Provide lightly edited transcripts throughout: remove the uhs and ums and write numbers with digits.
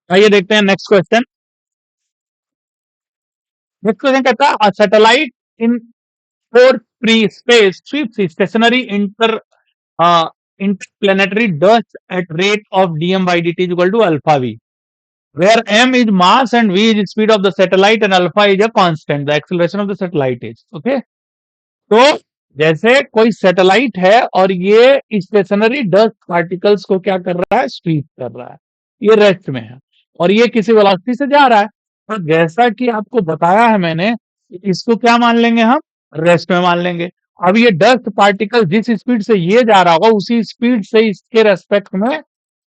आइए देखते हैं नेक्स्ट क्वेश्चन। नेक्स्ट क्वेश्चन कहता है satellite in force free space sweeps stationary interplanetary dust at rate of dm by dt is equal to alpha v, where m is mass and v is speed of the satellite and alpha is a constant, the acceleration of the satellite is okay। तो जैसे कोई satellite है और ये stationery dust particles को क्या कर रहा है, स्वीप कर रहा है, ये रेस्ट में है और ये किसी वेलोसिटी से जा रहा है। तो जैसा कि आपको बताया है मैंने, इसको क्या मान लेंगे हम, रेस्ट में मान लेंगे। अब ये डस्ट पार्टिकल जिस स्पीड से ये जा रहा होगा उसी स्पीड से इसके रेस्पेक्ट में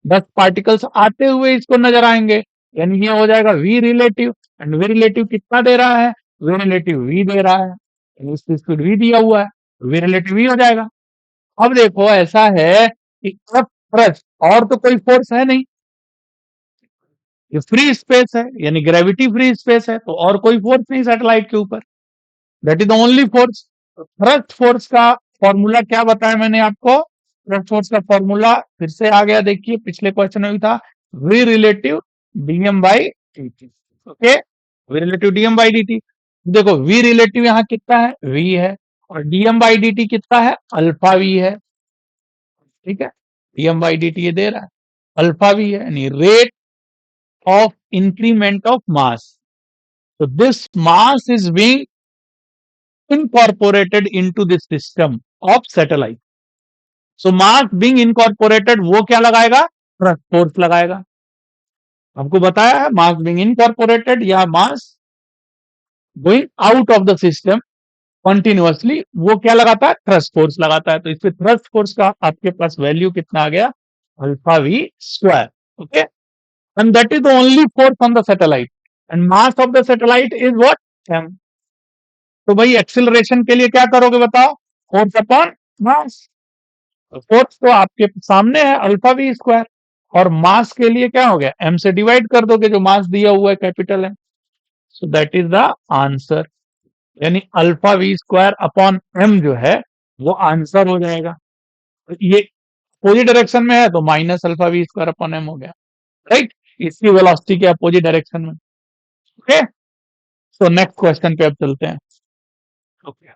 डस्ट पार्टिकल्स आते हुए इसको नजर आएंगे, यानी ये हो जाएगा v relative. And v relative कितना दे रहा है, वी रिलेटिव वी दे रहा है, इसकी स्पीड वी दिया हुआ है, वी रिलेटिव वी हो जाएगा। अब देखो ऐसा है कि अब थ्रस्ट और तो कोई फोर्स है नहीं, ये फ्री स्पेस है यानी ग्रेविटी फ्री स्पेस है, तो और कोई फोर्स नहीं सैटेलाइट के ऊपर, that is the only force. Thrust force का फॉर्मूला क्या बताया मैंने आपको, थ्रस्ट फोर्स का फॉर्मूला फिर से आ गया, देखिए पिछले क्वेश्चन में भी था, v relative dm by dt, okay, v relative dm by dt। देखो वी रिलेटिव यहाँ कितना है, v है, और डीएम बाई dt कितना है, अल्फा v है, ठीक है, डीएम बाई dt ये दे रहा है, अल्फा v है, यानी rate of increment of mass. So this mass is being incorporated into this system of satellite. So mass being incorporated, वो क्या लगाएगा, thrust force लगाएगा। आपको बताया है mass being incorporated या mass going out of the system continuously, वो क्या लगाता है, thrust force लगाता है। तो इसमें thrust force का आपके पास वैल्यू कितना आ गया, alpha v square, okay. And that is the only force on the satellite and mass of the satellite is what, m। तो भाई एक्सिलरेशन के लिए क्या करोगे बताओ, फोर्स अपॉन मास। फोर्स तो आपके सामने है अल्फा वी स्क्वायर, और मास के लिए क्या हो गया, m से डिवाइड कर दोगे, जो मास दिया हुआ है कैपिटल है। So that is the answer, यानी alpha v square upon m जो है वो आंसर हो जाएगा। ये अपोजिट डायरेक्शन में है तो minus alpha v square upon m हो गया, राइट, इसकी वेलोसिटी के अपोजिट डायरेक्शन में, ओके। सो नेक्स्ट क्वेश्चन पे अब चलते हैं, ओके।